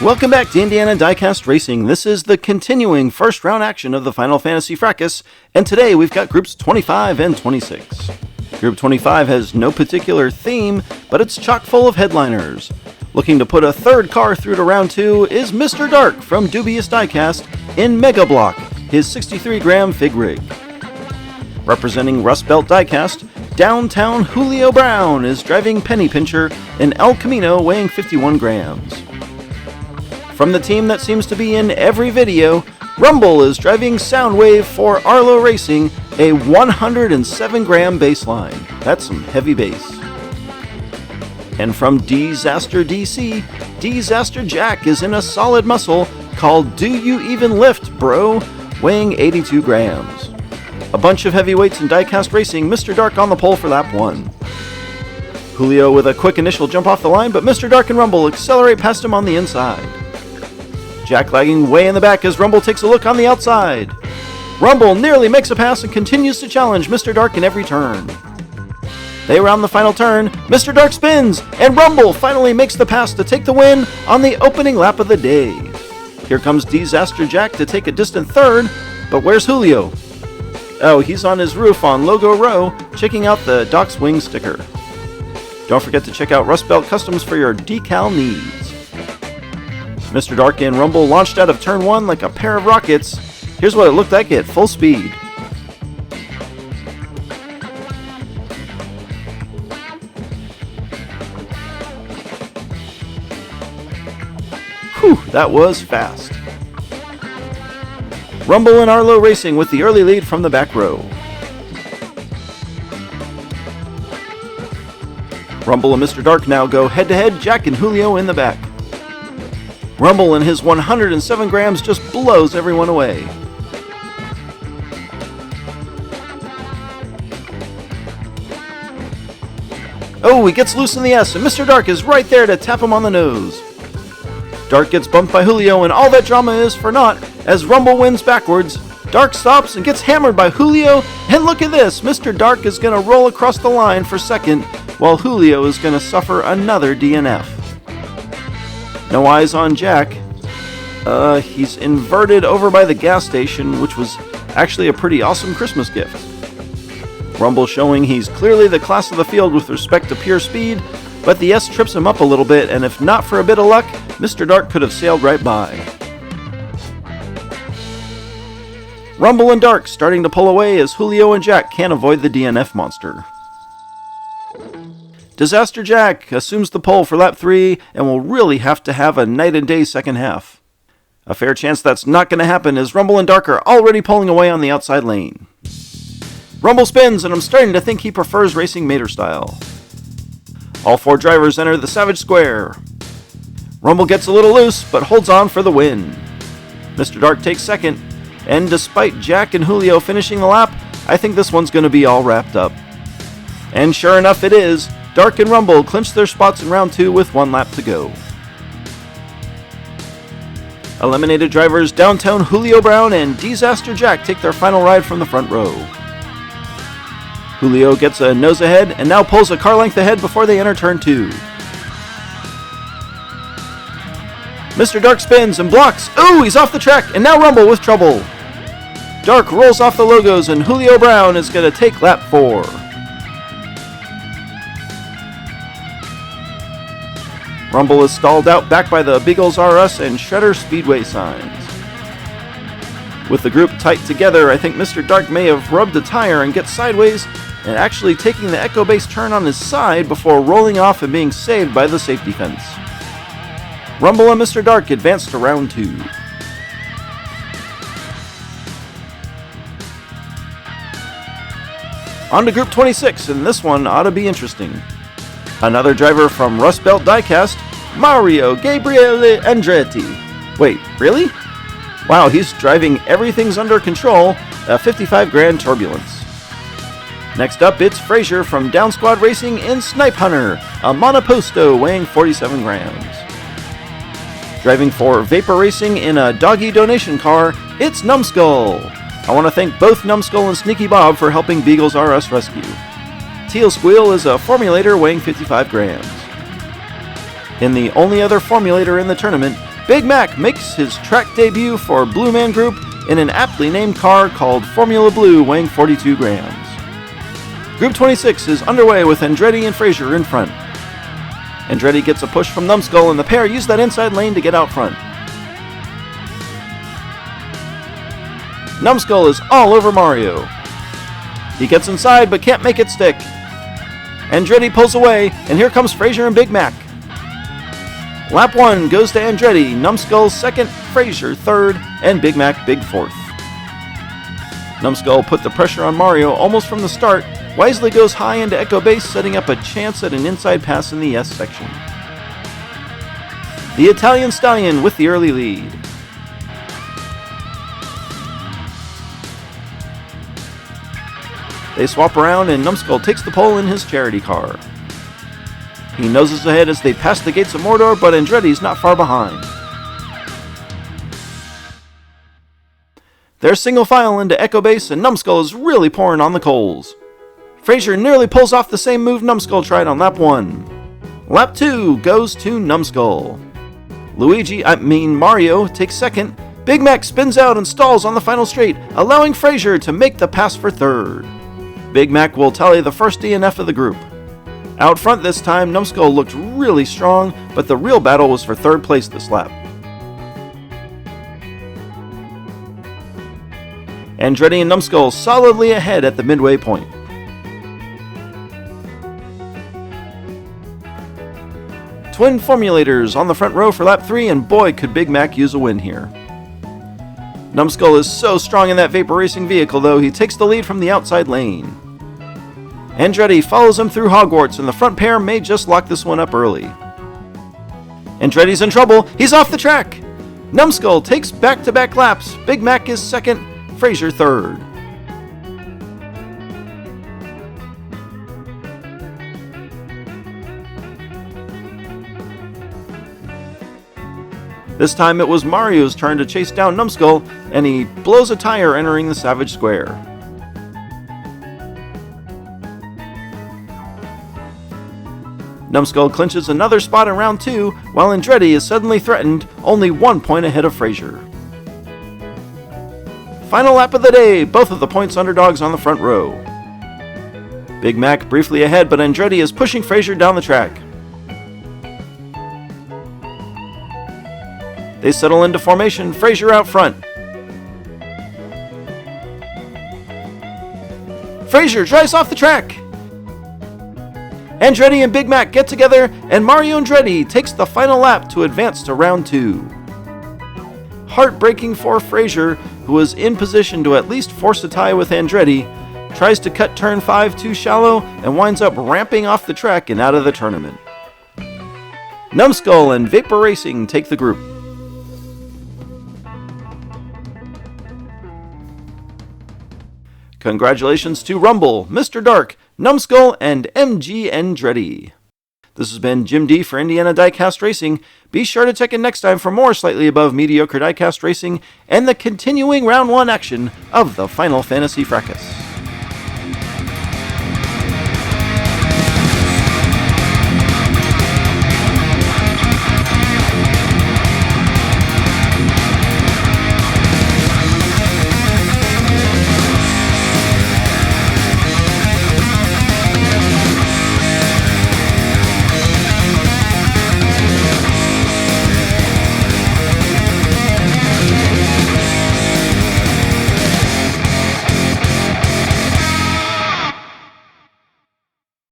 Welcome back to Indiana Diecast Racing. This is the continuing first round action of the Final Fantasy Fracas, and today we've got groups 25 and 26. Group 25 has no particular theme, but it's chock full of headliners. Looking to put a third car through to round 2 is Mr. Dark from Dubious Diecast in Mega Block, his 63-gram fig rig. Representing Rust Belt Diecast, Downtown Julio Brown is driving Penny Pincher in El Camino weighing 51 grams. From the team that seems to be in every video, Rumble is driving Soundwave for Arlo Racing, a 107-gram baseline. That's some heavy bass. And from Disaster DC, Disaster Jack is in a solid muscle called Do You Even Lift, Bro, weighing 82 grams. A bunch of heavyweights in Diecast Racing, Mr. Dark on the pole for lap 1. Julio with a quick initial jump off the line, but Mr. Dark and Rumble accelerate past him on the inside. Jack lagging way in the back as Rumble takes a look on the outside. Rumble nearly makes a pass and continues to challenge Mr. Dark in every turn. They round the final turn, Mr. Dark spins, and Rumble finally makes the pass to take the win on the opening lap of the day. Here comes Disaster Jack to take a distant third, but where's Julio? Oh, he's on his roof on Logo Row, checking out the Doc's Wing sticker. Don't forget to check out Rust Belt Customs for your decal needs. Mr. Dark and Rumble launched out of turn 1 like a pair of rockets. Here's what it looked like at full speed. Whew, that was fast. Rumble and Arlo Racing with the early lead from the back row. Rumble and Mr. Dark now go head-to-head, Jack and Julio in the back. Rumble in his 107 grams just blows everyone away. Oh, he gets loose in the S, and Mr. Dark is right there to tap him on the nose. Dark gets bumped by Julio, and all that drama is for naught as Rumble wins backwards. Dark stops and gets hammered by Julio, and look at this, Mr. Dark is going to roll across the line for second, while Julio is going to suffer another DNF. No eyes on Jack. He's inverted over by the gas station, which was actually a pretty awesome Christmas gift. Rumble showing he's clearly the class of the field with respect to pure speed, but the S trips him up a little bit, and if not for a bit of luck, Mr. Dark could have sailed right by. Rumble and Dark starting to pull away as Julio and Jack can't avoid the DNF monster. Disaster Jack assumes the pole for lap 3 and will really have to have a night and day second half. A fair chance that's not going to happen as Rumble and Dark are already pulling away on the outside lane. Rumble spins, and I'm starting to think he prefers racing Mater style. All 4 drivers enter the Savage Square. Rumble gets a little loose, but holds on for the win. Mr. Dark takes second, and despite Jack and Julio finishing the lap, I think this one's going to be all wrapped up. And sure enough it is. Dark and Rumble clinch their spots in round 2 with 1 lap to go. Eliminated drivers Downtown Julio Brown and Disaster Jack take their final ride from the front row. Julio gets a nose ahead and now pulls a car length ahead before they enter turn 2. Mr. Dark spins and blocks. Ooh, he's off the track, and now Rumble with trouble. Dark rolls off the logos, and Julio Brown is going to take lap 4. Rumble is stalled out back by the Beagles R Us and Shredder Speedway signs. With the group tight together, I think Mr. Dark may have rubbed a tire and get sideways and actually taking the Echo Base turn on his side before rolling off and being saved by the safety fence. Rumble and Mr. Dark advance to round 2. On to Group 26, and this one ought to be interesting. Another driver from Rust Belt Diecast, Mario Gabriele Andretti. Wait, really? Wow, he's driving Everything's Under Control, a 55 Grand Turbulence. Next up, it's Frazier from Down Squad Racing in Snipe Hunter, a Monoposto weighing 47 grams. Driving for Vapor Racing in a doggy donation car, it's Numbskull. I want to thank both Numbskull and Sneaky Bob for helping Beagles R Us rescue. Teal Squeal is a formulator weighing 55 grams. In the only other formulator in the tournament, Big Mac makes his track debut for Blue Man Group in an aptly named car called Formula Blue, weighing 42 grams. Group 26 is underway with Andretti and Frazier in front. Andretti gets a push from Numbskull, and the pair use that inside lane to get out front. Numbskull is all over Mario. He gets inside but can't make it stick. Andretti pulls away, and here comes Frazier and Big Mac. Lap 1 goes to Andretti, Numbskull second, Frazier third, and Big Mac big fourth. Numbskull put the pressure on Mario almost from the start, wisely goes high into Echo Base, setting up a chance at an inside pass in the S section. The Italian Stallion with the early lead. They swap around and Numbskull takes the pole in his charity car. He noses ahead as they pass the gates of Mordor, but Andretti's not far behind. They're single file into Echo Base, and Numbskull is really pouring on the coals. Frazier nearly pulls off the same move Numbskull tried on lap 1. Lap 2 goes to Numbskull. Mario takes second. Big Mac spins out and stalls on the final straight, allowing Frazier to make the pass for third. Big Mac will tally the first DNF of the group. Out front this time, Numbskull looked really strong, but the real battle was for third place this lap. Andretti and Numbskull solidly ahead at the midway point. Twin formulators on the front row for lap 3, and boy could Big Mac use a win here. Numbskull is so strong in that Vapor Racing vehicle though, he takes the lead from the outside lane. Andretti follows him through Hogwarts, and the front pair may just lock this one up early. Andretti's in trouble, he's off the track! Numbskull takes back-to-back laps, Big Mac is second, Frazier third. This time it was Mario's turn to chase down Numbskull, and he blows a tire entering the Savage Square. Numbskull clinches another spot in round 2, while Andretti is suddenly threatened, only 1 point ahead of Frazier. Final lap of the day, both of the points underdogs on the front row. Big Mac briefly ahead, but Andretti is pushing Frazier down the track. They settle into formation, Frazier out front. Frazier drives off the track. Andretti and Big Mac get together, and Mario Andretti takes the final lap to advance to round 2. Heartbreaking for Frazier, who was in position to at least force a tie with Andretti, tries to cut turn 5 too shallow and winds up ramping off the track and out of the tournament. Numbskull and Vapor Racing take the group. Congratulations to Rumble, Mr. Dark, Numbskull, and MG Andretti. This has been Jim D for Indiana Diecast Racing. Be sure to check in next time for more slightly above mediocre diecast racing and the continuing round 1 action of the Final Fantasy Fracas.